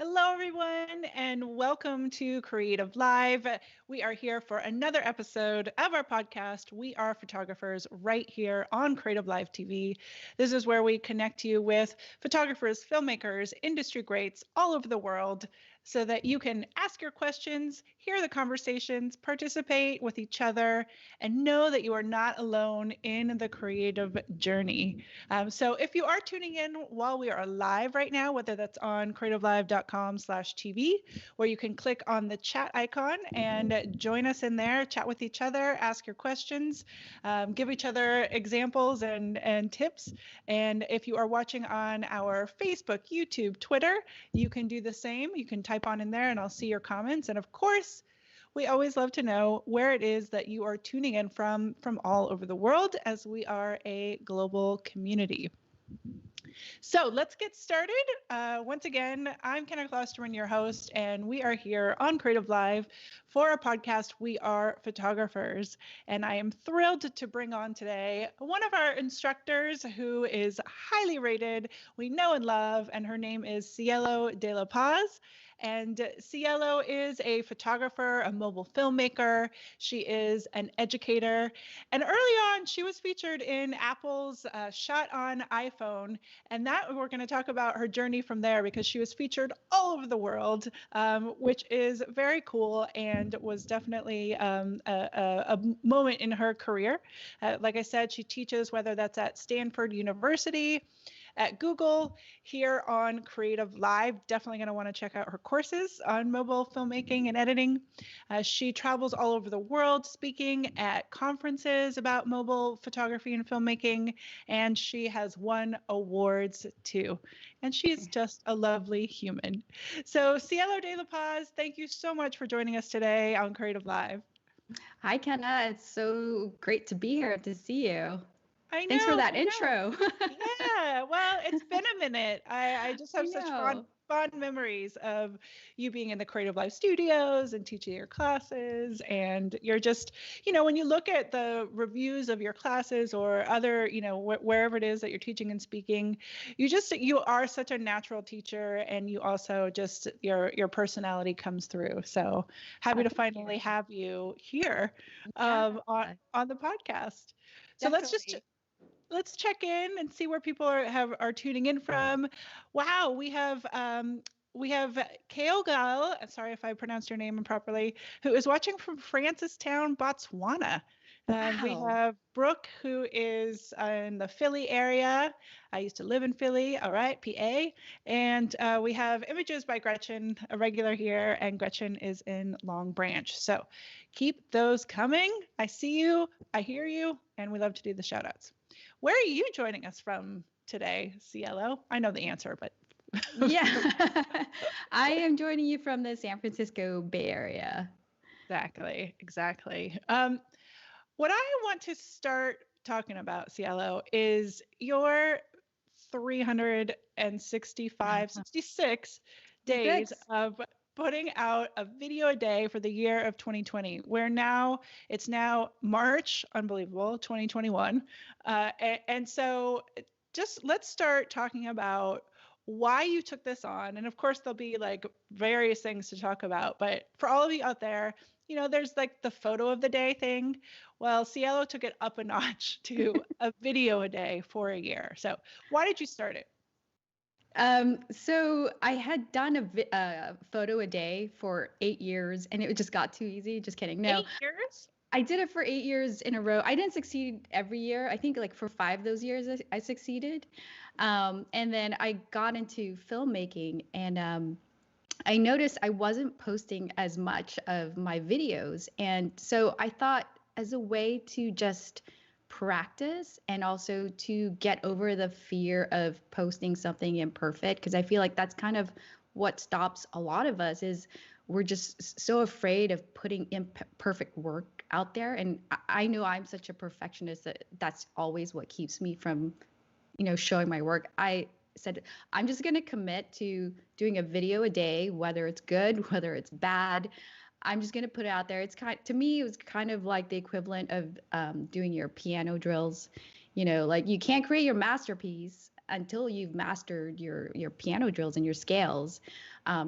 Hello, everyone, and welcome to Creative Live. We are here for another episode of our podcast. We are photographers right here on Creative Live TV. This is where we connect you with photographers, filmmakers, industry greats all over the world so that you can ask your questions, hear the conversations, participate with each other, and know that you are not alone in the creative journey. So if you are tuning in while we are live right now, whether that's on creativelive.com/TV, where you can click on the chat icon and join us in there, chat with each other, ask your questions, give each other examples and tips. And if you are watching on our Facebook, YouTube, Twitter, you can do the same. You can type on in there and I'll see your comments. And of course, we always love to know where it is that you are tuning in from all over the world, as we are a global community. So let's get started. Once again, I'm Kenna Klosterman, your host, and we are here on Creative Live for a podcast, We Are Photographers. And I am thrilled to bring on today one of our instructors who is highly rated, we know and love, and her name is Cielo de la Paz. And Cielo is a photographer, a mobile filmmaker. She is an educator. And early on, she was featured in Apple's Shot on iPhone. And that we're going to talk about her journey from there because she was featured all over the world, which is very cool and was definitely a moment in her career. Like I said, she teaches, whether that's at Stanford University, at Google, here on Creative Live. Definitely going to want to check out her courses on mobile filmmaking and editing. She travels all over the world speaking at conferences about mobile photography and filmmaking, and she has won awards too. And she's just a lovely human. So Cielo de la Paz, thank you so much for joining us today on Creative Live. Hi, Kenna. It's so great to be here to see you. I know. Thanks for that intro. Yeah, well, it's been a minute. I just have such fond memories of you being in the Creative Live studios and teaching your classes. And you're just, when you look at the reviews of your classes or other, wherever it is that you're teaching and speaking, you are such a natural teacher, and you also just, your personality comes through. So happy to finally have you here on the podcast. So let's check in and see where people are tuning in from. Wow, we have Keogal, sorry if I pronounced your name improperly, who is watching from Francistown, Botswana. We have Brooke, who is in the Philly area. I used to live in Philly, all right, PA. And we have images by Gretchen, a regular here, and Gretchen is in Long Branch. So keep those coming. I see you, I hear you, and we love to do the shout outs. Where are you joining us from today, Cielo? I know the answer, but. Yeah, I am joining you from the San Francisco Bay Area. Exactly. What I want to start talking about, Cielo, is your 66 days of putting out a video a day for the year of 2020. It's now March, unbelievable, 2021. And so just let's start talking about why you took this on. And of course, there'll be like various things to talk about. But for all of you out there, there's like the photo of the day thing. Well, Cielo took it up a notch to a video a day for a year. So why did you start it? So I had done a photo a day for 8 years, and it just got too easy. Just kidding. No. 8 years? I did it for 8 years in a row. I didn't succeed every year. I think like for 5 of those years I succeeded. And then I got into filmmaking, and I noticed I wasn't posting as much of my videos. And so I thought, as a way to just practice and also to get over the fear of posting something imperfect, because I feel like that's kind of what stops a lot of us, is we're just so afraid of putting imperfect work out there. And I know I'm such a perfectionist that that's always what keeps me from, showing my work. I said, I'm just going to commit to doing a video a day, whether it's good, whether it's bad. I'm just going to put it out there. To me, it was kind of like the equivalent of doing your piano drills. Like, you can't create your masterpiece until you've mastered your piano drills and your scales.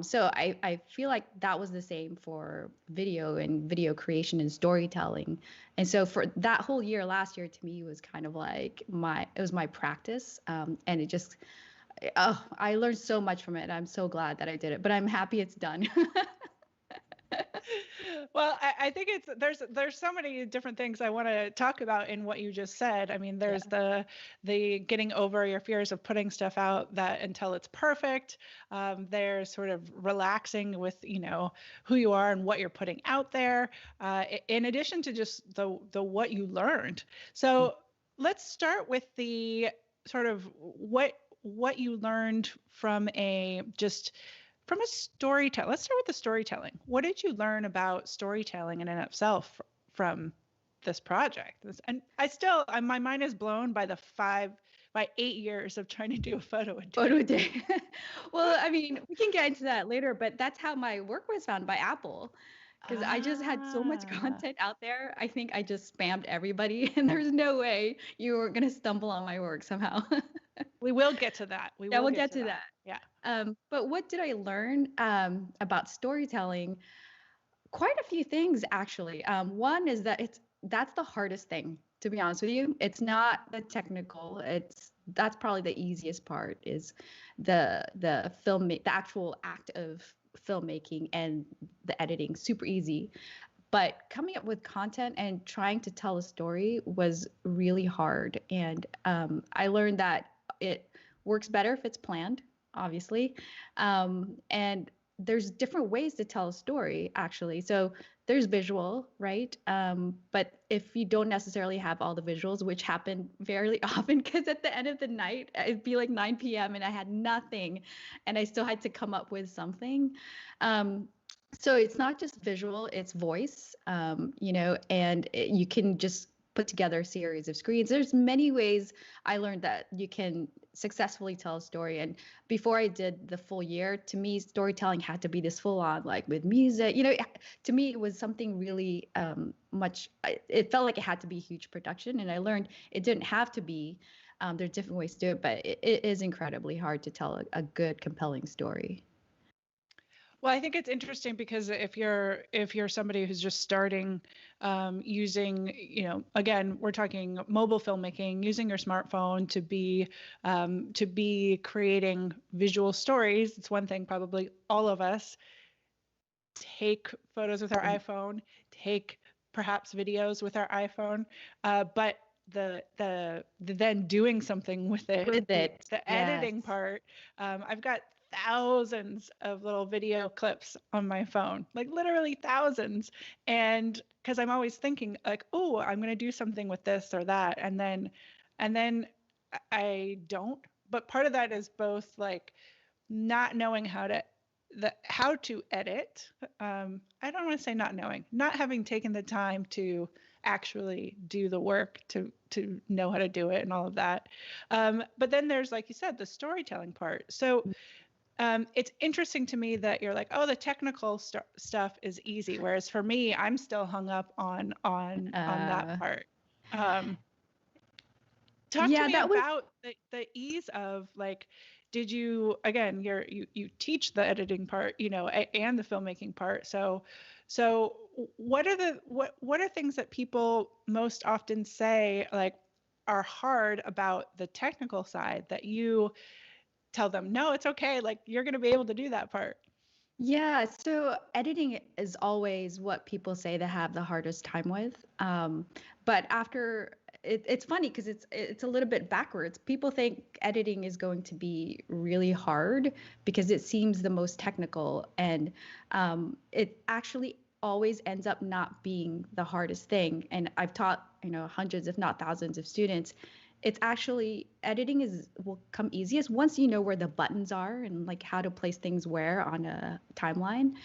So I feel like that was the same for video and video creation and storytelling. And so for that whole year, last year to me was kind of like it was my practice. And it just, oh, I learned so much from it. I'm so glad that I did it, but I'm happy it's done. Well, I think there's so many different things I want to talk about in what you just said. I mean, there's the getting over your fears of putting stuff out that until it's perfect. There's sort of relaxing with, who you are and what you're putting out there. In addition to just the what you learned. So let's start with the sort of what you learned from a storytelling. Let's start with the storytelling. What did you learn about storytelling in and of itself from this project? And my mind is blown by by 8 years of trying to do a photo a day. Well, I mean, we can get into that later, but that's how my work was found by Apple. Because I just had so much content out there. I think I just spammed everybody, and there's no way you were going to stumble on my work somehow. We will get to that. We'll get to that. Yeah. But what did I learn about storytelling? Quite a few things, actually. One is that that's the hardest thing, to be honest with you. It's not the technical. That's probably the easiest part, is the actual act of filmmaking, and the editing, super easy. But coming up with content and trying to tell a story was really hard. And I learned that it works better if it's planned, obviously. And there's different ways to tell a story, actually. So there's visual, right? But if you don't necessarily have all the visuals, which happen very often, because at the end of the night, it'd be like 9 p.m. and I had nothing, and I still had to come up with something. So it's not just visual, it's voice, and you can just put together a series of screens. There's many ways I learned that you can successfully tell a story. And before I did the full year, to me, storytelling had to be this full on, like with music, to me, it was something really it felt like it had to be a huge production. And I learned it didn't have to be. There's different ways to do it, but it is incredibly hard to tell a good, compelling story. Well, I think it's interesting because if you're somebody who's just starting using, again, we're talking mobile filmmaking, using your smartphone to be creating visual stories. It's one thing, probably all of us take photos with our iPhone, take perhaps videos with our iPhone, but the then doing something with it, the editing part. I've got thousands of little video clips on my phone, like literally thousands. And because I'm always thinking like, oh, I'm going to do something with this or that. And then I don't. But part of that is both like not knowing how to edit. I don't want to say not having taken the time to actually do the work to know how to do it and all of that. But then there's, like you said, the storytelling part. So it's interesting to me that you're like, oh, the technical stuff is easy, whereas for me, I'm still hung up on that part. Talk to me about the ease of, like, did you, again, you teach the editing part, and the filmmaking part. So what are things that people most often say like are hard about the technical side that you tell them, no, it's okay, like you're going to be able to do that part? Yeah, so editing is always what people say they have the hardest time with. But after it's funny because it's a little bit backwards. People think editing is going to be really hard because it seems the most technical, and it actually always ends up not being the hardest thing. And I've taught hundreds, if not thousands, of students. It's actually, editing will come easiest once you know where the buttons are and like how to place things where on a timeline.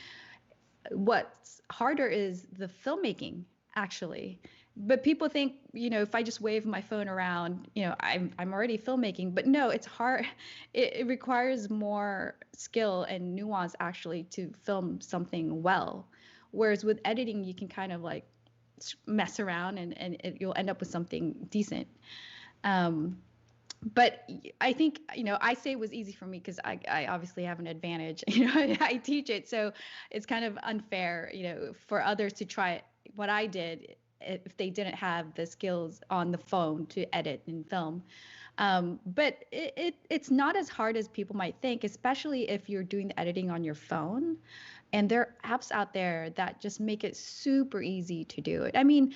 What's harder is the filmmaking, actually. But people think, if I just wave my phone around, I'm already filmmaking. But no, it's hard. It requires more skill and nuance, actually, to film something well. Whereas with editing, you can kind of like mess around and you'll end up with something decent. But I think, I say it was easy for me because I obviously have an advantage. I teach it. So it's kind of unfair, for others to try what I did if they didn't have the skills on the phone to edit and film. But it's not as hard as people might think, especially if you're doing the editing on your phone. And there are apps out there that just make it super easy to do it. I mean,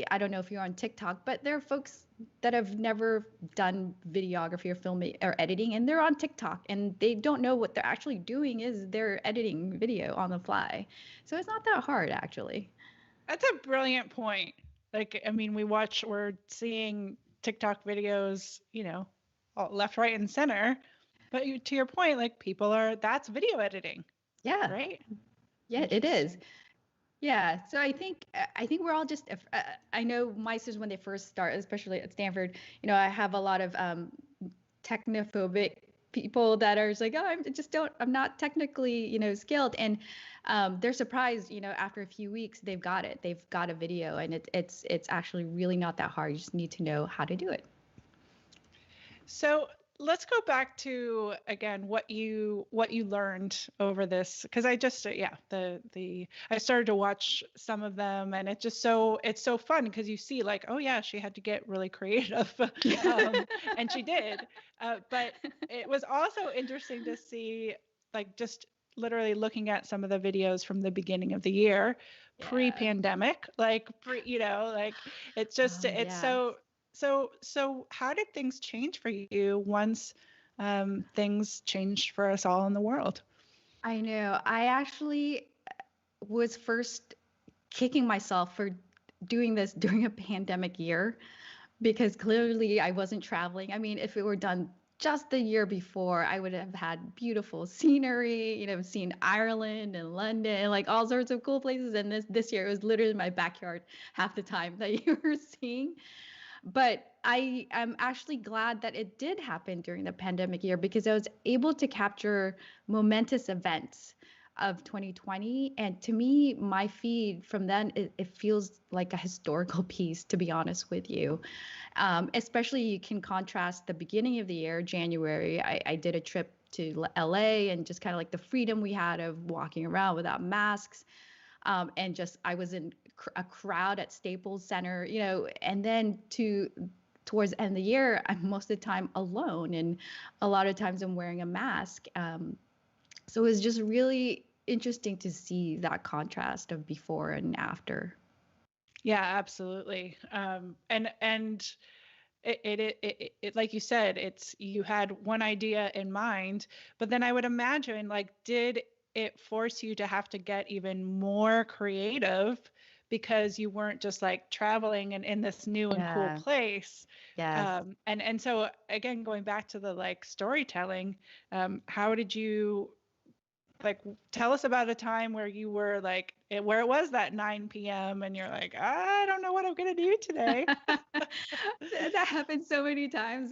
I don't know if you're on TikTok, but there are folks that have never done videography or film or editing, and they're on TikTok and they don't know what they're actually doing is they're editing video on the fly. So it's not that hard, actually. That's a brilliant point. Like, I mean, we're seeing TikTok videos, all left, right, and center. But to your point, like that's video editing, Yeah. right? Yeah, it is. Yeah, so I think we're all just. I know my students when they first start, especially at Stanford. I have a lot of technophobic people that are just like, oh, I'm not technically, skilled, and they're surprised. After a few weeks, they've got it. They've got a video, and it's actually really not that hard. You just need to know how to do it. So let's go back to again what you learned over this, because I just I started to watch some of them, and it's so fun because you see like, oh yeah, she had to get really creative, and she did. But it was also interesting to see like just literally looking at some of the videos from the beginning of the year, pre-pandemic, like like it's just it's so how did things change for you once things changed for us all in the world? I know. I actually was first kicking myself for doing this during a pandemic year because clearly I wasn't traveling. I mean, if it were done just the year before, I would have had beautiful scenery, seen Ireland and London, like all sorts of cool places. And this year it was literally my backyard half the time that you were seeing. But I am actually glad that it did happen during the pandemic year because I was able to capture momentous events of 2020. And to me, my feed from then, it feels like a historical piece, to be honest with you. Especially you can contrast the beginning of the year, January. I did a trip to LA and just kind of like the freedom we had of walking around without masks. And just I was in a crowd at Staples Center, and then towards the end of the year, I'm most of the time alone, and a lot of times I'm wearing a mask. So it was just really interesting to see that contrast of before and after. Yeah, absolutely. And it like you said, it's you had one idea in mind, but then I would imagine like, did it force you to have to get even more creative because you weren't just like traveling and in this new and cool place? Yes. And so again, going back to the like storytelling, how did you like tell us about a time where you were like where it was that 9 p.m. and you're like, I don't know what I'm gonna do today. That happened so many times.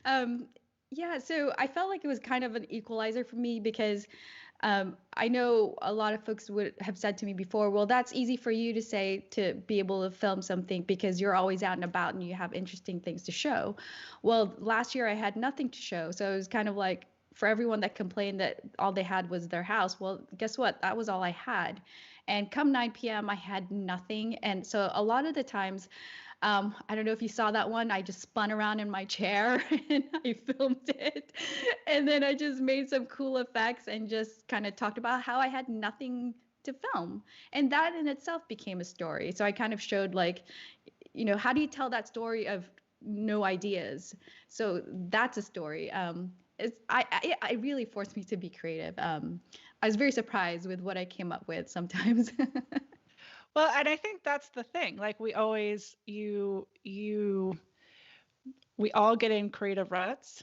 um, yeah, so I felt like it was kind of an equalizer for me because I know a lot of folks would have said to me before, well, that's easy for you to say to be able to film something because you're always out and about and you have interesting things to show. Well, last year I had nothing to show. So it was kind of like for everyone that complained that all they had was their house. Well, guess what? That was all I had. And come 9 p.m., I had nothing. And so a lot of the times, I don't know if you saw that one. I just spun around in my chair and I filmed it. And then I just made some cool effects and just kind of talked about how I had nothing to film. And that in itself became a story. So I kind of showed like, how do you tell that story of no ideas? So that's a story. I really forced me to be creative. I was very surprised with what I came up with sometimes. Well, and I think that's the thing. Like we always we all get in creative ruts.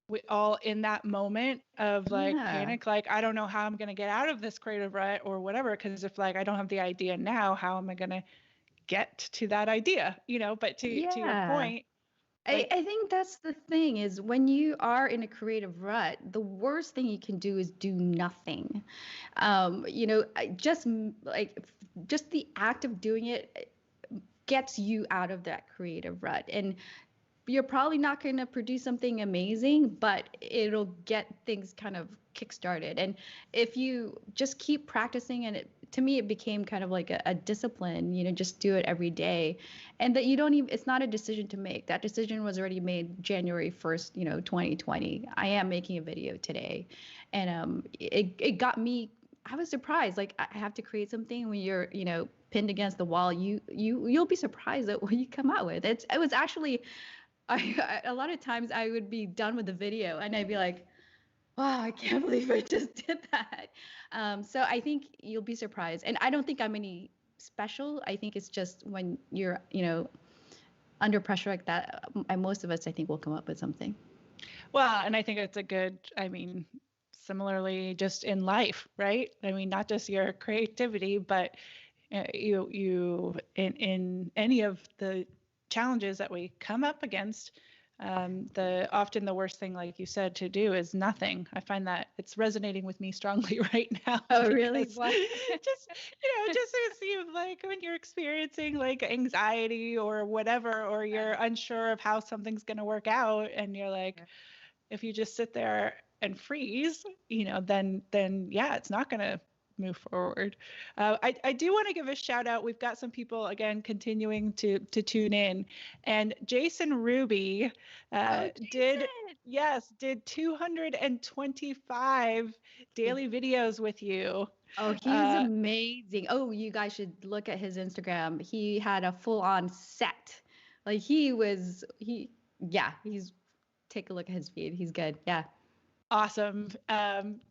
We all in that moment of like Yeah. panic, like I don't know how I'm gonna get out of this creative rut or whatever. Because if like I don't have the idea now, how am I gonna get to that idea? But to your Yeah. point, I, like I think that's the thing is when you are in a creative rut, the worst thing you can do is do nothing. Just the act of doing it gets you out of that creative rut. And you're probably not going to produce something amazing, but it'll get things kind of kickstarted. And if you just keep practicing, and to me, it became kind of like a discipline, just do it every day. And that you don't even, it's not a decision to make. That decision was already made January 1st, 2020. I am making a video today. And it got me, I was surprised. Like, I have to create something when you're, pinned against the wall. You'll be surprised at what you come out with. It was actually, a lot of times I would be done with the video and I'd be like, wow, I can't believe I just did that. So I think you'll be surprised. And I don't think I'm any special. I think it's just when you're, under pressure like that, and most of us, I think, will come up with something. Well, and I think it's a good, I mean, similarly just in life, right? I mean, not just your creativity, but you in any of the challenges that we come up against, often the worst thing, like you said, to do is nothing. I find that it's resonating with me strongly right now. Oh, really? What? Just it seems like when you're experiencing like anxiety or whatever, or you're unsure of how something's going to work out, and you're like, if you just sit there and freeze, then yeah, it's not going to move forward. I do want to give a shout out. We've got some people again continuing to tune in, and Jason Ruby did 225 daily videos with you. Oh, he's amazing. Oh, you guys should look at his Instagram. He had a full-on set. Like he's take a look at his feed. He's good. Yeah. Awesome.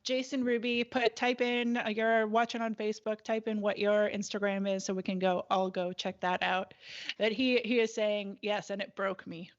Jason Ruby, type in, you're watching on Facebook, type in what your Instagram is so we can all go check that out. But he is saying, yes, and it broke me.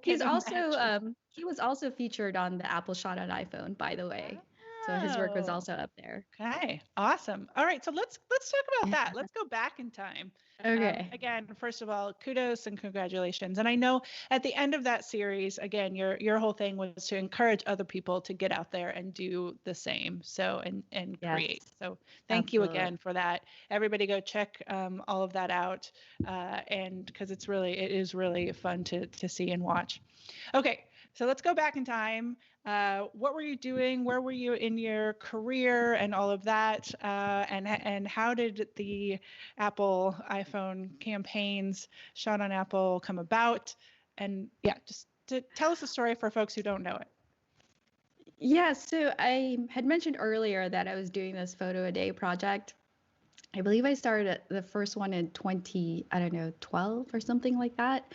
He's also, he was also featured on the Apple Shot on iPhone, by the way. So his work was also up there. Okay, awesome. All right, so let's talk about that. Let's go back in time. Okay. Again, first of all, kudos and congratulations. And I know at the end of that series, again, your whole thing was to encourage other people to get out there and do the same. So and create. So thank you again for that. Everybody go check all of that out, and because it is really fun to see and watch. Okay, so let's go back in time. What were you doing? Where were you in your career and all of that? And how did the Apple iPhone campaigns, Shot on Apple, come about? And yeah, just to tell us the story for folks who don't know it. Yeah, so I had mentioned earlier that I was doing this photo a day project. I believe I started the first one in 12 or something like that.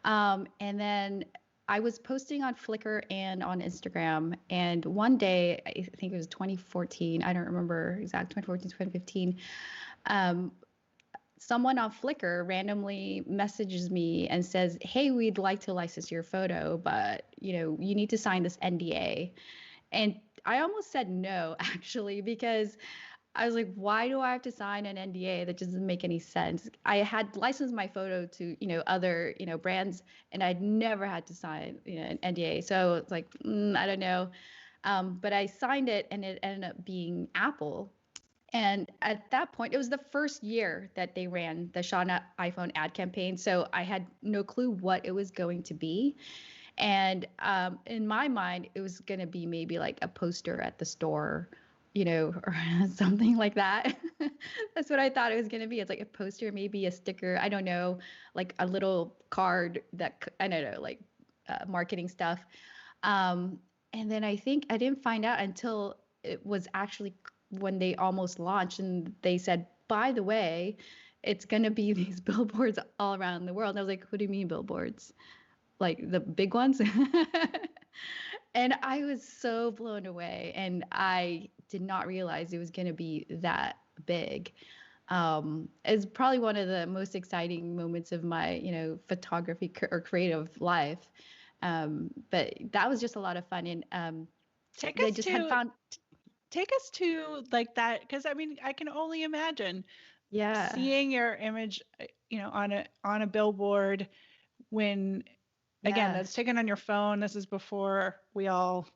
And then I was posting on Flickr and on Instagram, and one day, I think it was 2014, I don't remember exactly, 2014, 2015, someone on Flickr randomly messages me and says, hey, we'd like to license your photo, but you need to sign this NDA. And I almost said no, actually, because I was like, why do I have to sign an NDA? That doesn't make any sense. I had licensed my photo to, other, brands, and I'd never had to sign, an NDA. So it's like, I don't know. But I signed it, and it ended up being Apple. And at that point, it was the first year that they ran the Shot on iPhone ad campaign. So I had no clue what it was going to be. And in my mind, it was going to be maybe like a poster at the store, or something like that. That's what I thought it was going to be. It's like a poster, maybe a sticker. I don't know, like a little card that, I don't know, like marketing stuff. And then I think I didn't find out until it was actually when they almost launched, and they said, by the way, it's going to be these billboards all around the world. And I was like, what do you mean billboards? Like the big ones? And I was so blown away, and I did not realize it was going to be that big. It's probably one of the most exciting moments of my, photography or creative life. But that was just a lot of fun. And take us to like that, because I mean, I can only imagine seeing your image, on a billboard when again, Yeah. that's taken on your phone. This is before we all,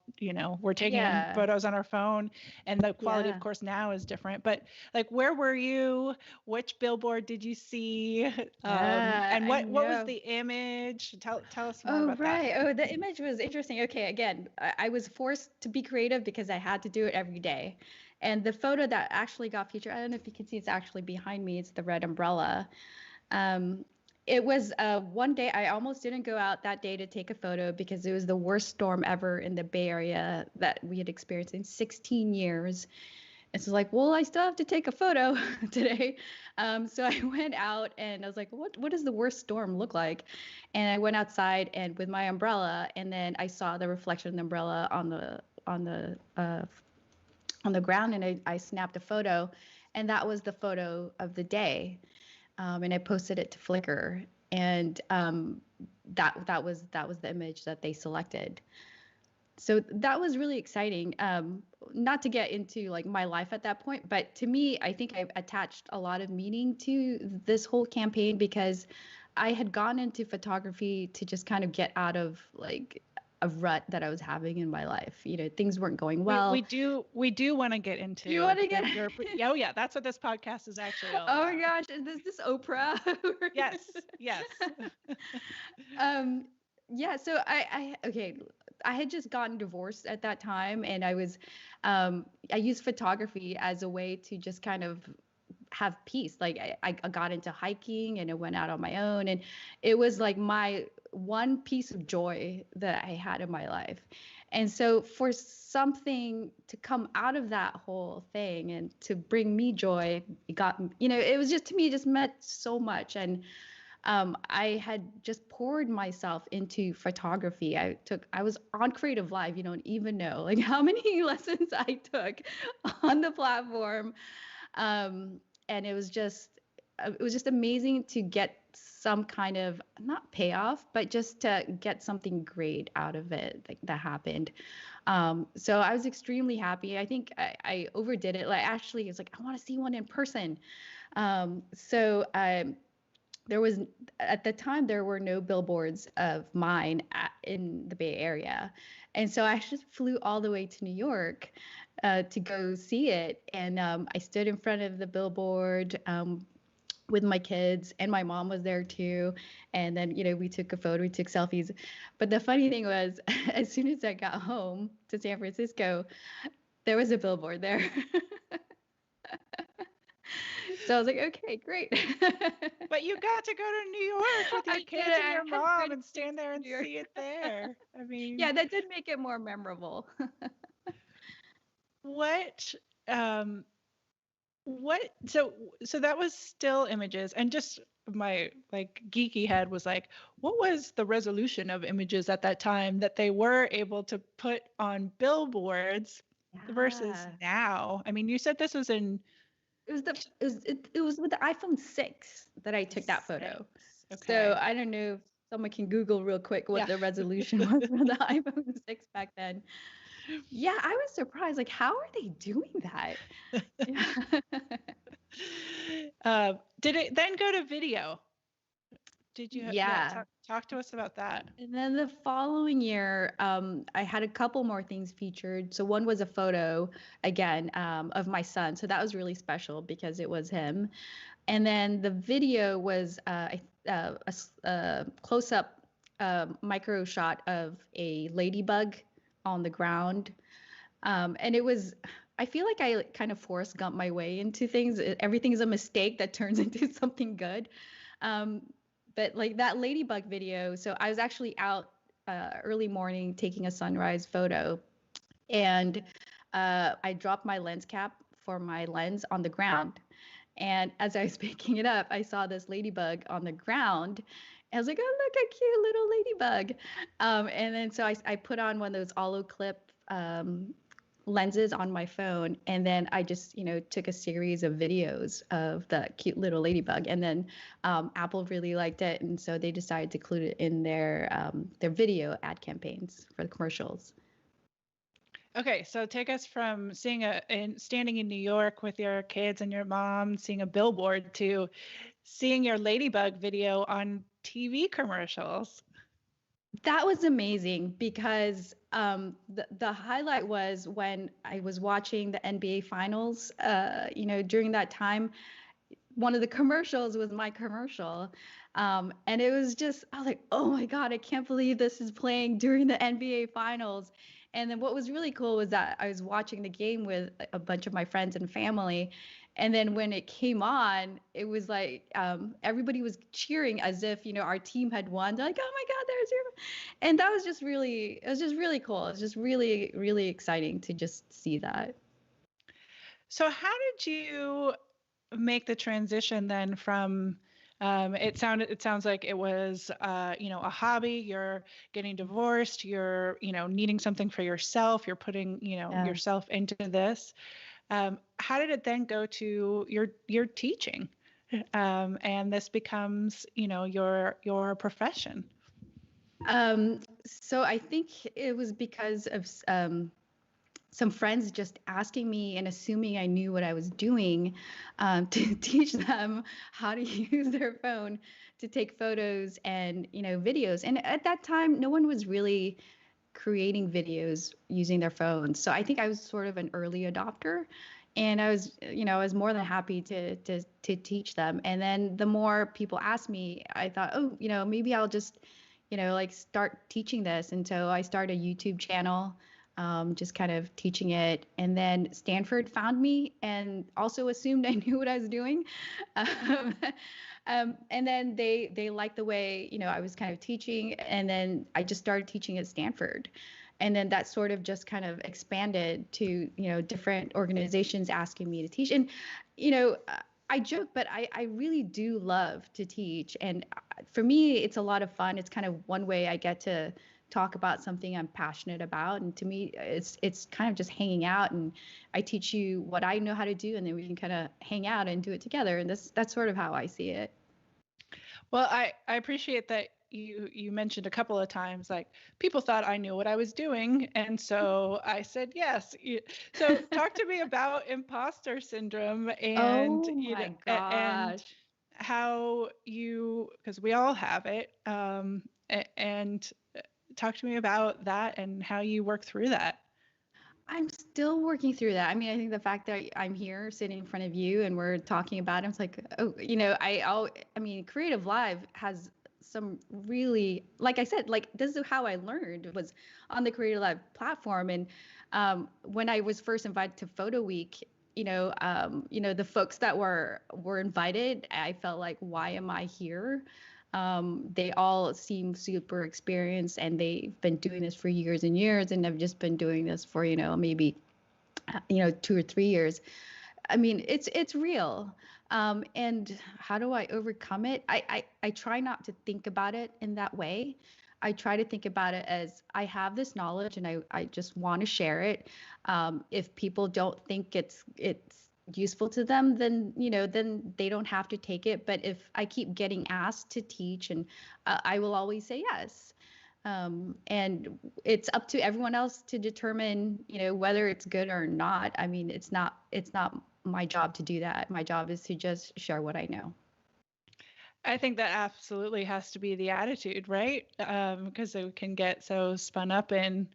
were taking Yeah. photos on our phone, and the quality, of Yeah. course, now is different. But like, where were you? Which billboard did you see? Yeah, And I what was know. the image? Tell us more Oh, about that. right. Oh, the image was interesting. Okay, again, I was forced to be creative because I had to do it every day. And the photo that actually got featured, I don't know if you can see, it's actually behind me. It's the red umbrella. Um, it was one day I almost didn't go out that day to take a photo because it was the worst storm ever in the Bay Area that we had experienced in 16 years. It's like, well, I still have to take a photo today. So I went out and I was like, what does the worst storm look like? And I went outside and with my umbrella, and then I saw the reflection of the umbrella on the ground, and I snapped a photo, and that was the photo of the day. And I posted it to Flickr, and that was the image that they selected. So that was really exciting. Not to get into like my life at that point, but to me, I think I've attached a lot of meaning to this whole campaign because I had gone into photography to just kind of get out of like a rut that I was having in my life. Things weren't going We well. do want to get You into want to get? oh yeah, that's what this podcast is actually all Oh my about. gosh, is this Oprah? Yes, yes. um, yeah, so okay, I had just gotten divorced at that time, and I used photography as a way to just kind of have peace. Like I got into hiking and I went out on my own, and it was like my one piece of joy that I had in my life. And so for something to come out of that whole thing and to bring me joy, it was just, to me, it just meant so much. And I had just poured myself into photography. I was on CreativeLive. You don't even know like how many lessons I took on the platform. Um, and it was just amazing to get some kind of, not payoff, but just to get something great out of it, like that happened. So I was extremely happy. I think I overdid it. Like, actually, it's like, I want to see one in person. So there was, at the time, there were no billboards of mine in the Bay Area, and so I just flew all the way to New York to go see it. And I stood in front of the billboard with my kids, and my mom was there too. And then we took a photo, we took selfies. But the funny thing was, as soon as I got home to San Francisco, there was a billboard there. So I was like, okay, great. But you got to go to New York with your I did kids it. and I your had to go mom to and stand there and New York. see it there. I mean, Yeah, that did make it more memorable. what um what so that was still images, and just my like geeky head was like, what was the resolution of images at that time that they were able to put on billboards versus Yeah. now? I mean, you said this was in It was with the iPhone 6 that I took that six. photo. So Okay. I don't know if someone can Google real quick what Yeah. the resolution was for the iPhone 6 back then. Yeah, I was surprised. Like, how are they doing that? Yeah. Did it then go to video? Did you, yeah, Yeah. talk to us about that. And then the following year, I had a couple more things featured. So one was a photo, again, of my son. So that was really special because it was him. And then the video was a close-up micro shot of a ladybug on the ground. And it was, I feel like I kind of Forrest Gump my way into things. Everything is a mistake that turns into something good. Um, but like that ladybug video, so I was actually out early morning taking a sunrise photo, and I dropped my lens cap for my lens on the ground. And as I was picking it up, I saw this ladybug on the ground. I was like, oh, look, a cute little ladybug. And then so I put on one of those Olo clip lenses on my phone. And then I just, took a series of videos of the cute little ladybug. And then Apple really liked it. And so they decided to include it in their video ad campaigns for the commercials. Okay, so take us from standing in New York with your kids and your mom, seeing a billboard, to seeing your ladybug video on TV commercials. That was amazing because the highlight was when I was watching the NBA finals. During that time, one of the commercials was my commercial. And it was just, I was like, oh my God, I can't believe this is playing during the NBA finals. And then what was really cool was that I was watching the game with a bunch of my friends and family. And then when it came on, it was like everybody was cheering as if, our team had won. They're like, oh my God, there's your. And that was just really, it was just really cool. It was just really, really exciting to just see that. So how did you make the transition then from it sounds like it was a hobby, you're getting divorced, you're needing something for yourself, you're putting Yeah. yourself into this. How did it then go to your teaching, and this becomes your profession? So I think it was because of some friends just asking me and assuming I knew what I was doing, to teach them how to use their phone to take photos and videos. And at that time, no one was really creating videos using their phones. So I think I was sort of an early adopter. And I was more than happy to teach them. And then the more people asked me, I thought, oh, maybe I'll just, like start teaching this. And so I started a YouTube channel, just kind of teaching it. And then Stanford found me and also assumed I knew what I was doing. Um, and then they liked the way, I was kind of teaching. And then I just started teaching at Stanford. And then that sort of just kind of expanded to, different organizations asking me to teach. And, you know, I joke, but I really do love to teach. And for me, it's a lot of fun. It's kind of one way I get to talk about something I'm passionate about. And to me, it's kind of just hanging out, and I teach you what I know how to do, and then we can kind of hang out and do it together. And that's sort of how I see it. Well, I appreciate that you mentioned a couple of times like people thought I knew what I was doing, and so I said yes. So talk to me about imposter syndrome, and Oh my and gosh. how because we all have it, and talk to me about that and how you work through that. I'm still working through that. I mean, I think the fact that I'm here sitting in front of you and we're talking about it, it's like, oh, I mean, Creative Live has some really, like I said, like this is how I learned was on the Creative Live platform. And when I was first invited to Photo Week, the folks that were invited, I felt like, why am I here? They all seem super experienced and they've been doing this for years and years, and I've just been doing this for, maybe, 2 or 3 years. I mean, it's real. And how do I overcome it? I try not to think about it in that way. I try to think about it as I have this knowledge and I just want to share it. If people don't think it's useful to them, then then they don't have to take it. But if I keep getting asked to teach, and I will always say yes. And it's up to everyone else to determine, whether it's good or not. I mean, it's not my job to do that. My job is to just share what I know. I think that absolutely has to be the attitude, right? Because it can get so spun up in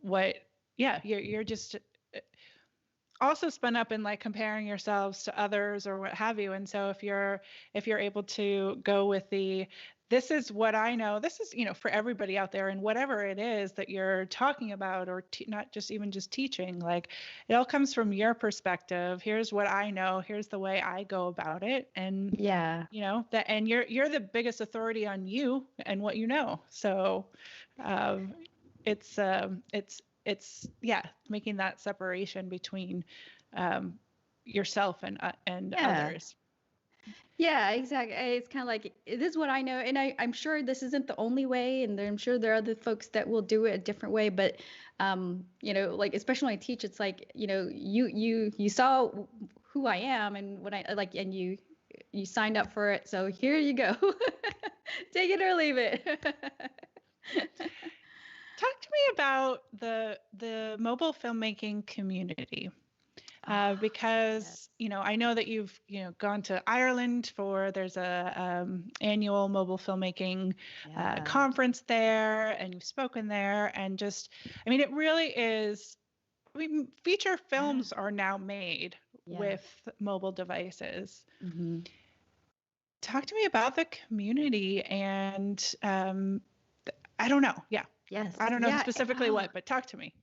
what, yeah, you're just also spun up in like comparing yourselves to others or what have you. And so if you're able to go with this is what I know, this is, for everybody out there, and whatever it is that you're talking about, or not just even just teaching, like it all comes from your perspective. Here's what I know, here's the way I go about it. And Yeah. that, and you're the biggest authority on you and what you know. So um, it's yeah, making that separation between um, yourself and Yeah. others. Yeah, exactly. It's kind of like, this is what I know, and I'm sure this isn't the only way, and I'm sure there are other folks that will do it a different way. But, like especially when I teach, it's like, you saw who I am and what I like, and you signed up for it, so here you go, take it or leave it. Talk to me about the mobile filmmaking community. because, Yes. I know that you've, gone to Ireland there's a annual mobile filmmaking Yeah. conference there, and you've spoken there, and just, I mean, it really is. I mean, feature Yeah. films are now made Yes. with mobile devices. Hmm. Talk to me about the community and I don't know. Yeah. Yes. I don't know Yeah. specifically what, but talk to me.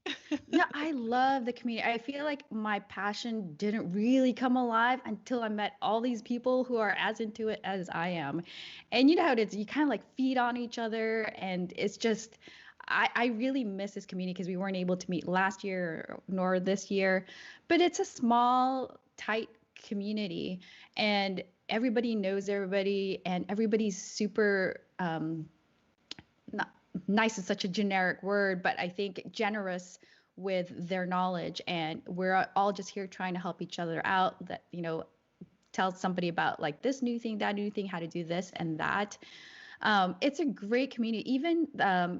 No, I love the community. I feel like my passion didn't really come alive until I met all these people who are as into it as I am. And you know how it is, you kind of like feed on each other. And it's just, I really miss this community because we weren't able to meet last year nor this year. But it's a small, tight community. And everybody knows everybody, and everybody's super, not nice is such a generic word, but I think generous with their knowledge. And we're all just here trying to help each other out. That, tell somebody about like this new thing, that new thing, how to do this and that. It's a great community. Even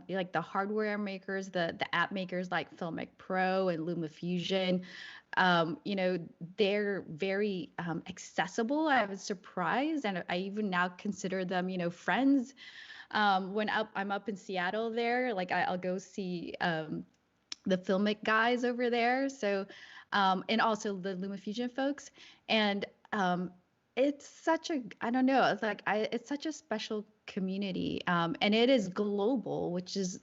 like the hardware makers, the app makers like Filmic Pro and LumaFusion, they're very accessible. I was surprised, and I even now consider them, friends. I'm up in Seattle there, like I'll go see the Filmic guys over there. So, and also the LumaFusion folks. And it's such a, I don't know, it's like it's such a special community, and it is global, which is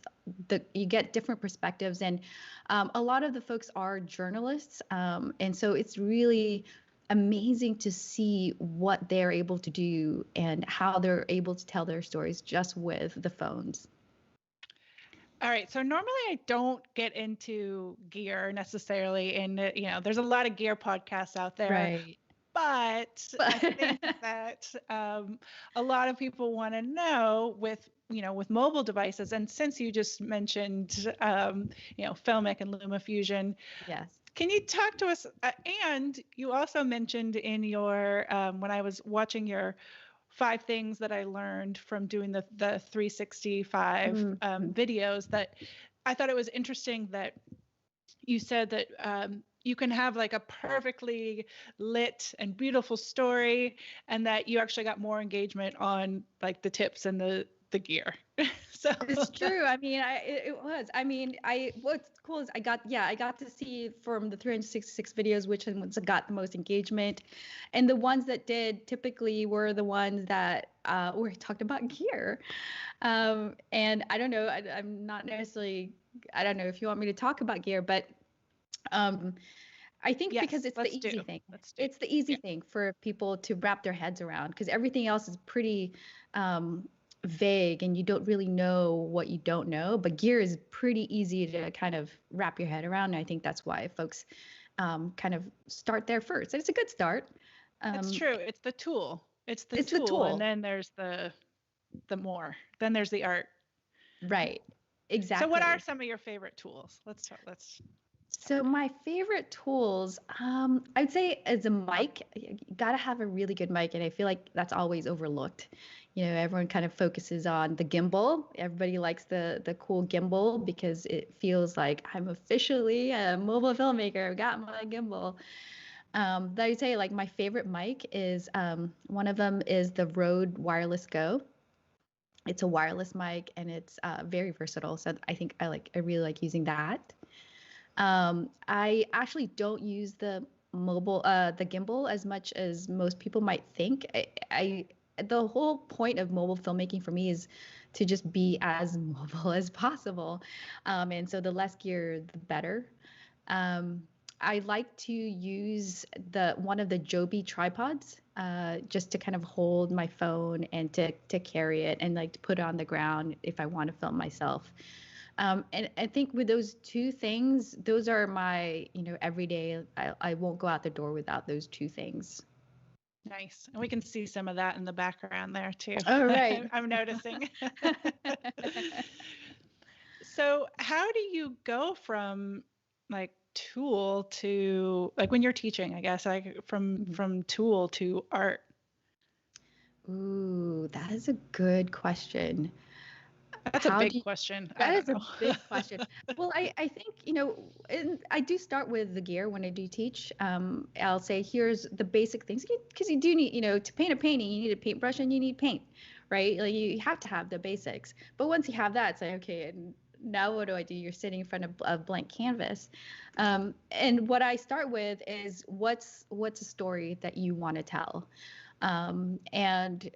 you get different perspectives, and a lot of the folks are journalists, and so it's really amazing to see what they're able to do and how they're able to tell their stories just with the phones. All right. So normally I don't get into gear necessarily. And, there's a lot of gear podcasts out there, Right. but I think But that a lot of people want to know with mobile devices. And since you just mentioned, Filmic and LumaFusion, yes. can you talk to us? And you also mentioned in your, when I was watching your 5 things that I learned from doing the 365 Mhm. videos, that I thought it was interesting that you said that you can have like a perfectly lit and beautiful story, and that you actually got more engagement on like the tips and the gear. So It's true. I mean, it was. I mean, what's cool is I got to see from the 366 videos which ones got the most engagement, and the ones that did typically were the ones that were talked about gear. And I don't know, I'm not necessarily. I don't know if you want me to talk about gear, but um, I think because yes, it's the easy thing. let's do. It's the easy Yeah. thing for people to wrap their heads around because everything else is pretty vague and you don't really know what you don't know. But gear is pretty easy to kind of wrap your head around. And I think that's why folks kind of start there first. It's a good start. It's Um, true. It's the tool. It's the it's the tool, and tool. then there's the more. Then there's the art. Right. So what are Exactly. some of your favorite tools? Let's So talk. my favorite tools, I'd say as a mic, you gotta have a really good mic, and I feel like that's always overlooked. Everyone kind of focuses on the gimbal. Everybody likes the cool gimbal because it feels like I'm officially a mobile filmmaker. I've got my gimbal. But I'd say like my favorite mic is one of them is the Rode Wireless Go. It's a wireless mic and it's very versatile. So I really like using that. I actually don't use the gimbal as much as most people might think. The whole point of mobile filmmaking for me is to just be as mobile as possible. And so the less gear, the better. Um, I like to use one of the Joby tripods, just to kind of hold my phone and to carry it and like to put it on the ground if I want to film myself. And I think with those two things, those are my, everyday. I won't go out the door without those two things. Nice. And we can see some of that in the background there too. All right. I'm noticing. So how do you go from like tool to like when you're teaching, I guess, like from tool to art? Ooh, that is a good question. That's a big question. I That don't is a know. big question. Well, I think, and I do start with the gear when I do teach. I'll say, here's the basic things, because you do need, to paint a painting, you need a paintbrush and you need paint, right? Like you have to have the basics. But once you have that, it's like, okay, and now what do? You're sitting in front of a blank canvas. And what I start with is what's a story that you want to tell? And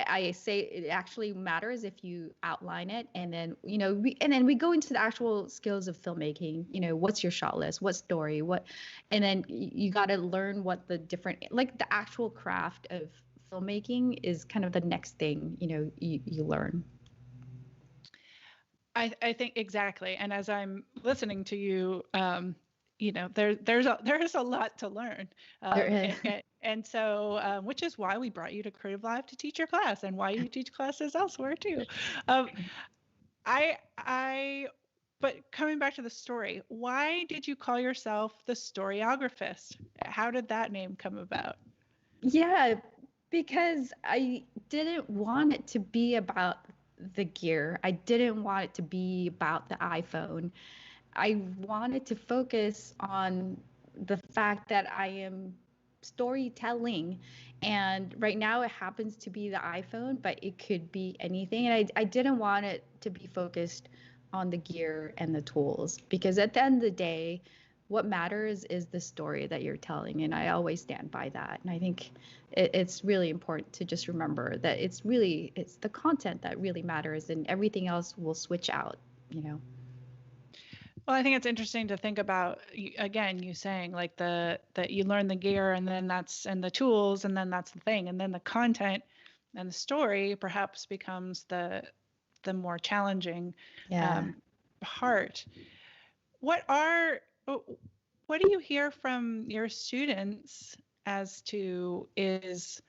I say it actually matters if you outline it, and then we go into the actual skills of filmmaking. What's your shot list, what story, and then you got to learn what the different, like the actual craft of filmmaking is kind of the next thing you learn. I think exactly. And as I'm listening to you, there's a lot to learn. There is. And so, which is why we brought you to CreativeLive to teach your class, and why you teach classes elsewhere too. Um, but coming back to the story, why did you call yourself the Storyographist? How did that name come about? Yeah, because I didn't want it to be about the gear. I didn't want it to be about the iPhone. I wanted to focus on the fact that I am storytelling. And right now it happens to be the iPhone, but it could be anything. And I didn't want it to be focused on the gear and the tools, because at the end of the day, what matters is the story that you're telling. And I always stand by that. And I think it's really important to just remember that it's the content that really matters, and everything else will switch out. Well, I think it's interesting to think about, again, you saying like that you learn the gear, and then and the tools, and then that's the thing, and then the content and the story perhaps becomes the more challenging part. What do you hear from your students as to is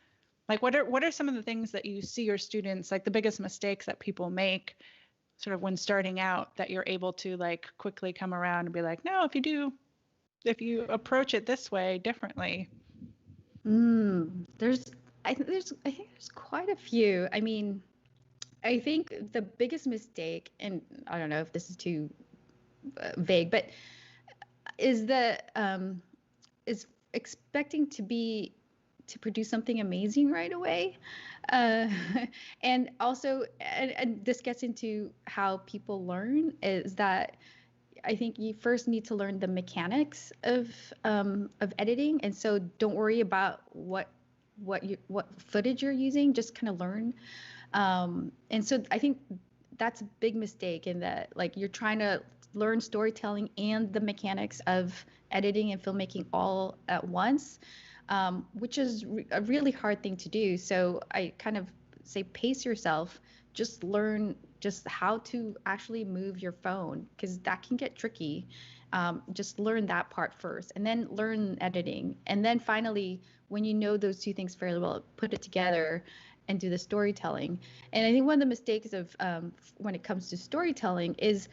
like what are some of the things that you see your students, like the biggest mistakes that people make sort of when starting out, that you're able to like quickly come around and be like, no, if you approach it this way differently? I think there's quite a few. I mean, I think the biggest mistake, and I don't know if this is too vague, but is is expecting to produce something amazing right away. Uh, and also, and this gets into how people learn, is that I think you first need to learn the mechanics of editing. And so don't worry about what footage you're using, just kind of learn. And so I think that's a big mistake, in that like you're trying to learn storytelling and the mechanics of editing and filmmaking all at once, which is a really hard thing to do. So I kind of say pace yourself, just learn just how to actually move your phone, because that can get tricky. Just learn that part first, and then learn editing. And then finally, when you know those two things fairly well, put it together and do the storytelling. And I think one of the mistakes of when it comes to storytelling is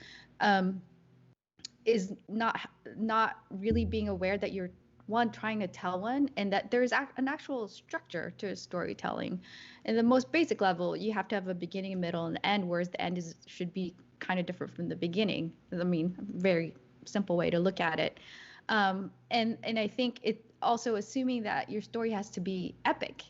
not really being aware that you're trying to tell one, and that there's an actual structure to storytelling. In the most basic level, you have to have a beginning, a middle, and an end, whereas the end should be kind of different from the beginning. I mean, very simple way to look at it. And I think it also assuming that your story has to be epic.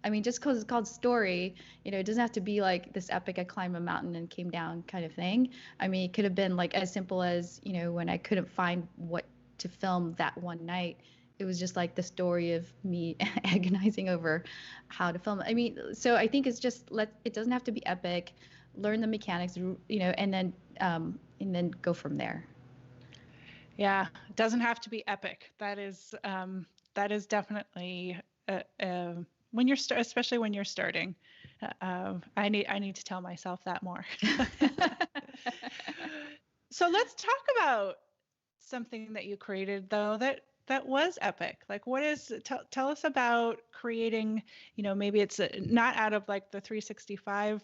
I mean, just because it's called story, it doesn't have to be like this epic, I climbed a mountain and came down kind of thing. I mean, it could have been like as simple as, when I couldn't find what to film that one night, it was just like the story of me agonizing over how to film. I mean, so I think it's just it doesn't have to be epic, learn the mechanics, and then go from there. Yeah, it doesn't have to be epic. That is definitely when especially when you're starting. I need to tell myself that more. So let's talk about something that you created though that was epic. Like, tell us about creating, maybe it's not out of like the 365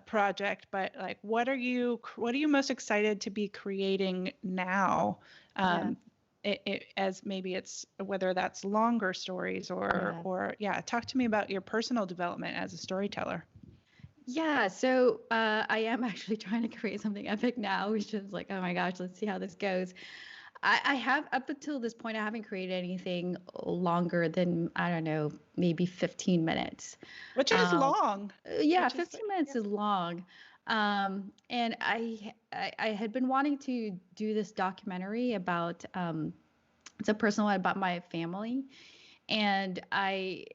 project, but like what are you most excited to be creating now? As maybe it's whether that's longer stories or talk to me about your personal development as a storyteller. Yeah, so I am actually trying to create something epic now, which is like, oh my gosh, let's see how this goes. I have up until this point, I haven't created anything longer than, I don't know, maybe 15 minutes. Which is Um, long. yeah, Which is 15 minutes yeah. is long. And I had been wanting to do this documentary about, it's a personal one about my family, and I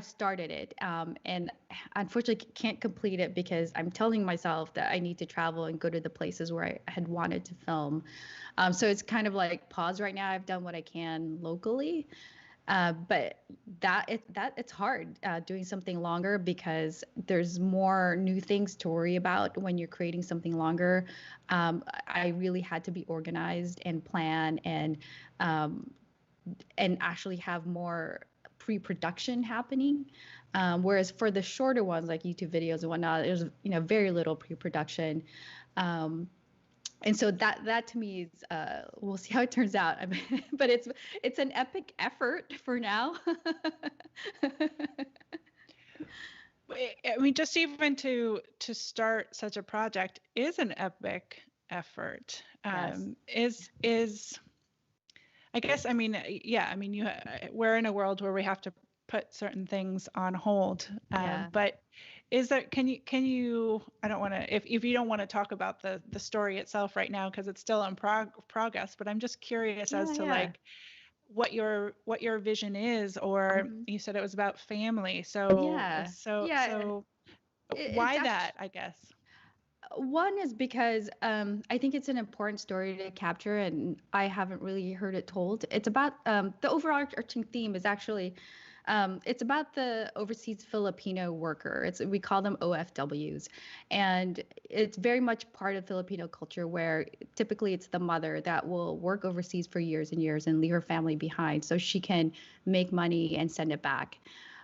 started it, and unfortunately can't complete it because I'm telling myself that I need to travel and go to the places where I had wanted to film. So it's kind of like pause right now. I've done what I can locally, but that it's hard doing something longer because there's more new things to worry about when you're creating something longer. I really had to be organized and plan um, and actually have more pre-production happening. Whereas for the shorter ones like YouTube videos and whatnot, there's very little pre-production. Um, and so that to me is we'll see how it turns out. I mean, but it's an epic effort for now. I mean, just even to start such a project is an epic effort. Yes. Is I guess, I mean, yeah, I mean, we're in a world where we have to put certain things on hold. Yeah. But is there, can you, I don't want to, if you don't want to talk about the story itself right now, because it's still in progress, but I'm just curious as Yeah. to Yeah. like what your vision is, or Hmm. you said it was about family. So, Yeah. so, Yeah. so It's why actually, that, I guess? one is because I think it's an important story to capture, and I haven't really heard it told. It's about the overarching theme is actually it's about the overseas Filipino worker. We call them OFWs, and it's very much part of Filipino culture where typically it's the mother that will work overseas for years and years and leave her family behind so she can make money and send it back.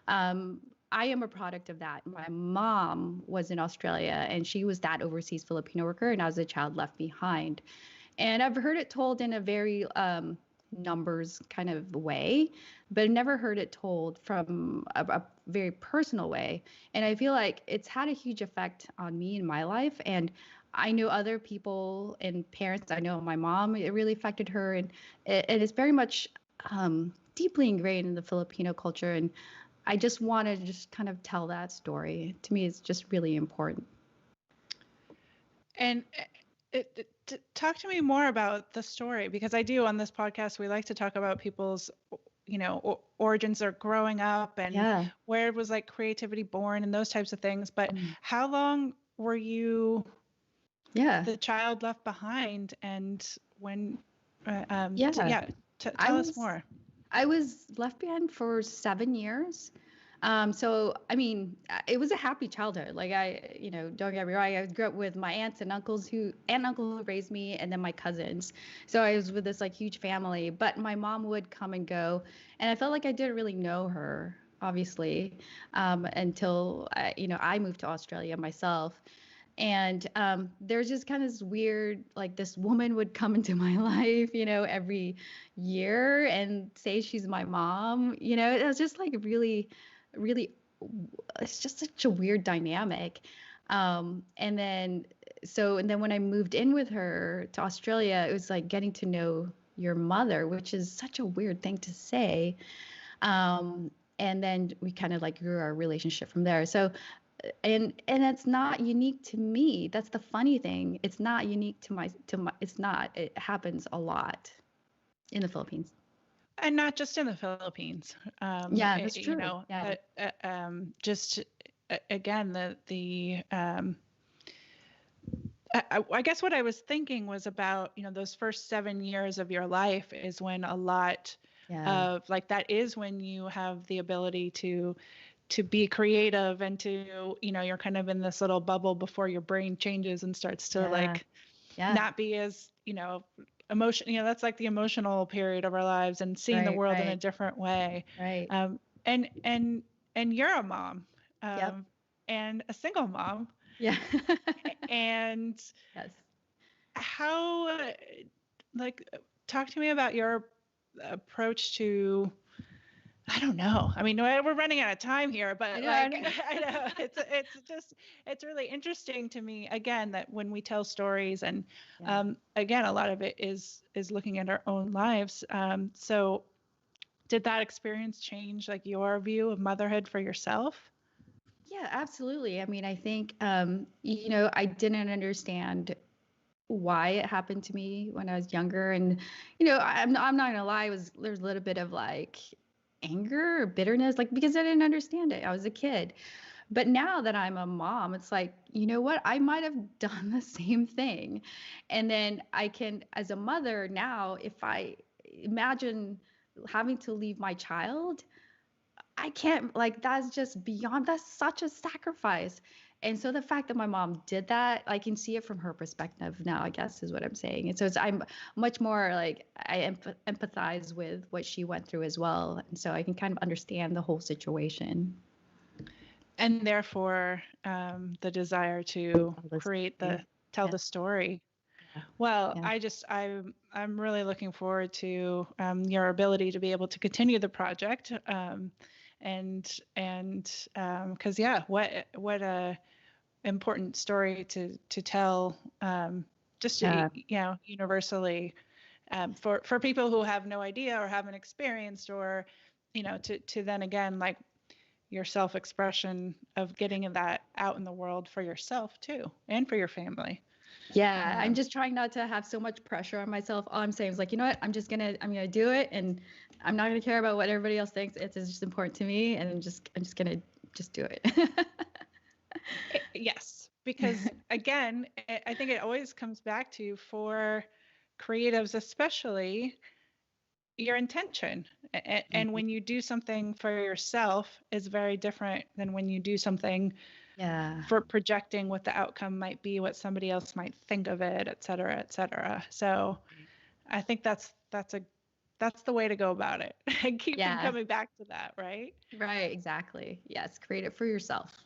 Um, I am a product of that. My mom was in Australia and she was that overseas Filipino worker, and I was a child left behind. And I've heard it told in a very numbers kind of way, but I've never heard it told from a very personal way. And I feel like it's had a huge effect on me in my life. And I know other people and parents. I know my mom, it really affected her. And it is very much deeply ingrained in the Filipino culture. And I just want to just kind of tell that story. To me, it's just really important. And talk to me more about the story, because I do on this podcast, we like to talk about people's, origins or growing up and Yeah. where was like creativity born and those types of things. But Mm. how long were you Yeah. the child left behind, and when, Yeah. yeah, I tell us was more. I was left behind for 7 years. So I mean, it was a happy childhood. Like don't get me wrong. I grew up with my aunt and uncle who raised me, and then my cousins. So I was with this like huge family. But my mom would come and go, and I felt like I didn't really know her, obviously, until I moved to Australia myself. And there's just kind of this weird, like this woman would come into my life, every year and say she's my mom. It was just like really, really, it's just such a weird dynamic. And then when I moved in with her to Australia, it was like getting to know your mother, which is such a weird thing to say. Um, and then we kind of like grew our relationship from there. So and it's not unique to me. That's the funny thing. It's not unique to my it's not. It happens a lot in the Philippines. And not just in the Philippines. Yeah, that's true. Yeah. Just again, I guess what I was thinking was about, those first 7 years of your life is when a lot Yeah. of like that is when you have the ability to be creative and to, you're kind of in this little bubble before your brain changes and starts to Yeah. like Yeah. not be as, emotion, that's like the emotional period of our lives and seeing the Right, world in a right, different way. right. Um, and you're a mom, Yep. and a single mom, Yeah. and Yes. how, like, talk to me about your approach to I don't know. I mean, we're running out of time here, but I know. like, I know it's really interesting to me again that when we tell stories, and Yeah. again, a lot of it is looking at our own lives. So did that experience change like your view of motherhood for yourself? Yeah, absolutely. I mean, I think, I didn't understand why it happened to me when I was younger. And, I'm not gonna lie, there's a little bit of like anger or bitterness, like because I didn't understand it. I was a kid. But now that I'm a mom, it's like, you know what? I might have done the same thing. And then I can, as a mother now, if I imagine having to leave my child, I can't, like, that's just beyond, that's such a sacrifice. And so the fact that my mom did that, I can see it from her perspective now, I guess is what I'm saying. And so I'm much more like, I empathize with what she went through as well. And so I can kind of understand the whole situation. And therefore, the desire to tell Yeah. the story. Yeah. Well, Yeah. I'm really looking forward to your ability to be able to continue the project, and because yeah, what a important story to tell, just Yeah. universally, for people who have no idea or haven't experienced, or to then again, like, your self-expression of getting that out in the world for yourself too, and for your family. Yeah, I'm just trying not to have so much pressure on myself. All I'm saying is like, you know what? I'm gonna do it, and I'm not gonna care about what everybody else thinks. It's just important to me, and I'm just gonna just do it. Yes, because again, I think it always comes back to, for creatives especially, your intention. And Mhm. when you do something for yourself is very different than when you do something Yeah. for projecting what the outcome might be, what somebody else might think of it, et cetera, et cetera. So I think that's the way to go about it. And keeping Yeah. coming back to that, right? Right. Exactly. Yes. Create it for yourself.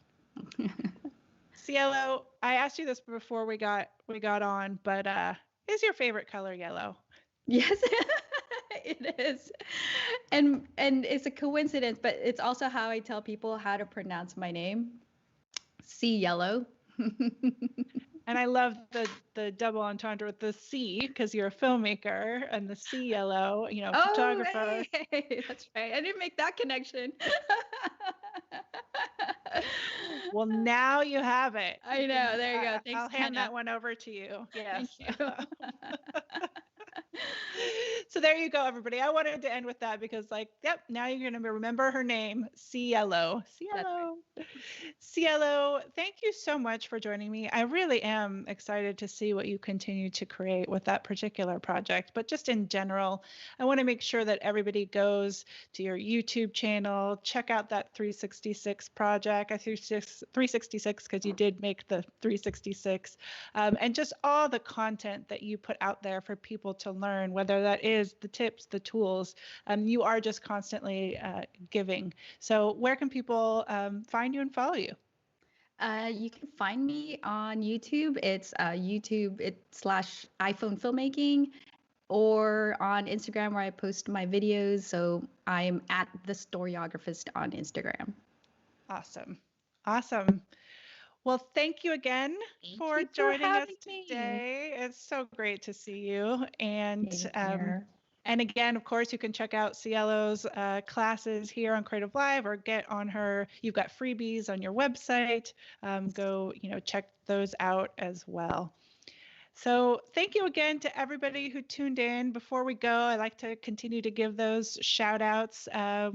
Cielo, I asked you this before we got on, but is your favorite color yellow? Yes, it is. And it's a coincidence, but it's also how I tell people how to pronounce my name. See yellow. And I love the double entendre with the C, because you're a filmmaker, and the C yellow, Oh, photographer. hey, that's right. I didn't make that connection. Well, now you have it. I know. There you go. I'll Thanks, hand Hannah. that one over to you. Thank Yes. you. So there you go, everybody. I wanted to end with that because, like, yep, now you're going to remember her name, Cielo. That's right. Cielo. Cielo, thank you so much for joining me. I really am excited to see what you continue to create with that particular project. But just in general, I want to make sure that everybody goes to your YouTube channel, check out that 366 project. I threw 366 because you did make the 366, and just all the content that you put out there for people to learn, whether that is the tips, the tools. You are just constantly giving. So where can people find you and follow you? You can find me on YouTube. It's slash iPhone filmmaking, or on Instagram where I post my videos. So I'm at the Storyographist on Instagram. Awesome. Awesome. Well, thank you again Thank for you for joining us having me. today. It's so great to see you. Same here. And again, of course, you can check out Cielo's classes here on Creative Live, or get on her. You've got freebies on your website. Go, check those out as well. So thank you again to everybody who tuned in. Before we go, I like to continue to give those shout outs.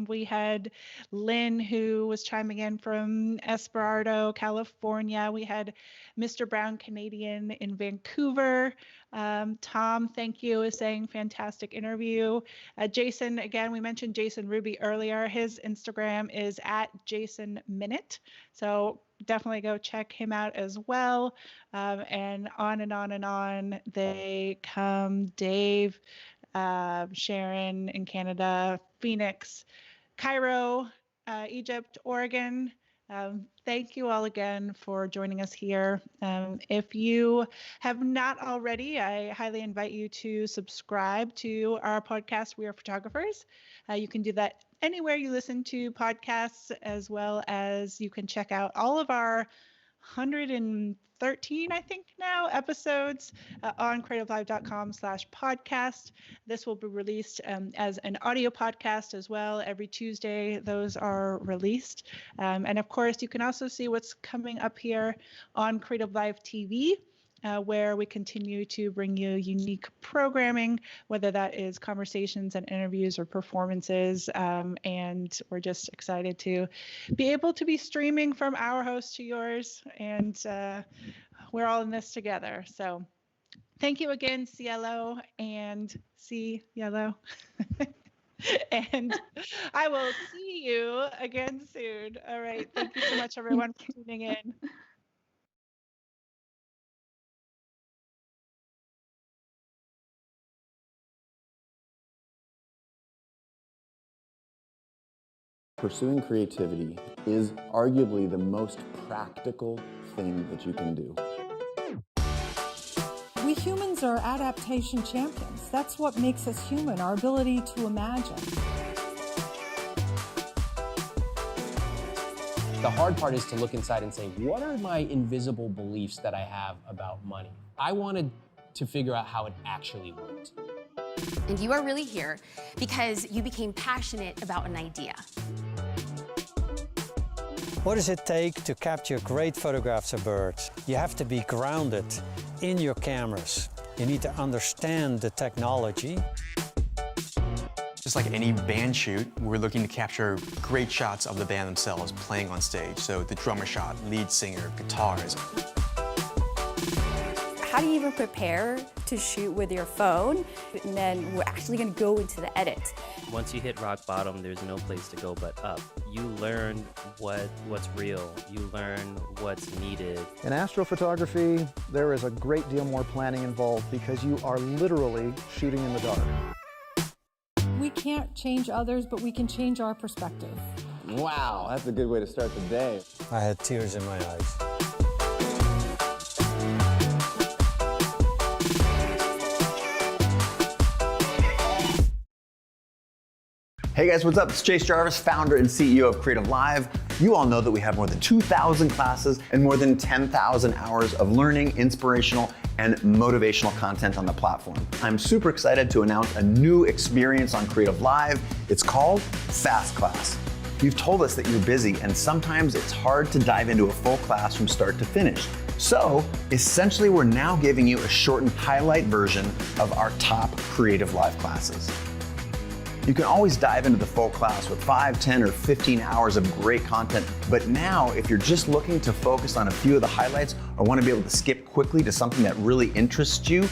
We had Lynn, who was chiming in from Esperado, California. We had Mr. Brown Canadian in Vancouver. Tom, thank you, is saying fantastic interview. Jason, again, we mentioned Jason Ruby earlier. His Instagram is at Jason Minute. So definitely go check him out as well. And on and on and on they come. Dave, Sharon in Canada, Phoenix, Cairo, Egypt, Oregon, Thank you all again for joining us here. If you have not already, I highly invite you to subscribe to our podcast, We Are Photographers. You can do that anywhere you listen to podcasts, as well as you can check out all of our 113, I think now, episodes on creativelive.com/podcast. This will be released as an audio podcast as well. Every Tuesday, those are released. And of course, you can also see what's coming up here on CreativeLive TV. Where we continue to bring you unique programming, whether that is conversations and interviews or performances. And we're just excited to be able to be streaming from our host to yours. And we're all in this together. So thank you again, Cielo and Cielo. And I will see you again soon. All right. Thank you so much, everyone, for tuning in. Pursuing creativity is arguably the most practical thing that you can do. We humans are adaptation champions. That's what makes us human, our ability to imagine. The hard part is to look inside and say, what are my invisible beliefs that I have about money? I wanted to figure out how it actually worked. And you are really here because you became passionate about an idea. What does it take to capture great photographs of birds? You have to be grounded in your cameras. You need to understand the technology. Just like any band shoot, we're looking to capture great shots of the band themselves playing on stage. So the drummer shot, lead singer, guitars. How do you even prepare to shoot with your phone? And then we're actually going to go into the edit. Once you hit rock bottom, there's no place to go but up. You learn what's real. You learn what's needed. In astrophotography, there is a great deal more planning involved because you are literally shooting in the dark. We can't change others, but we can change our perspective. Wow, that's a good way to start the day. I had tears in my eyes. Hey guys, what's up? It's Chase Jarvis, founder and CEO of CreativeLive. You all know that we have more than 2,000 classes and more than 10,000 hours of learning, inspirational, and motivational content on the platform. I'm super excited to announce a new experience on CreativeLive. It's called Fast Class. You've told us that you're busy and sometimes it's hard to dive into a full class from start to finish. So essentially, we're now giving you a shortened highlight version of our top CreativeLive classes. You can always dive into the full class with 5, 10, or 15 hours of great content. But now, if you're just looking to focus on a few of the highlights or want to be able to skip quickly to something that really interests you,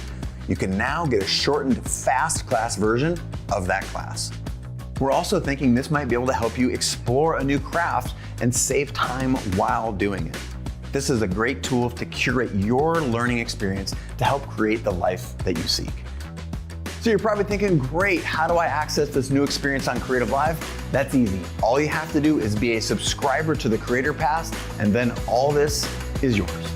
you can now get a shortened fast class version of that class. We're also thinking this might be able to help you explore a new craft and save time while doing it. This is a great tool to curate your learning experience to help create the life that you seek. So you're probably thinking, great, how do I access this new experience on CreativeLive? That's easy. All you have to do is be a subscriber to the Creator Pass, and then all this is yours.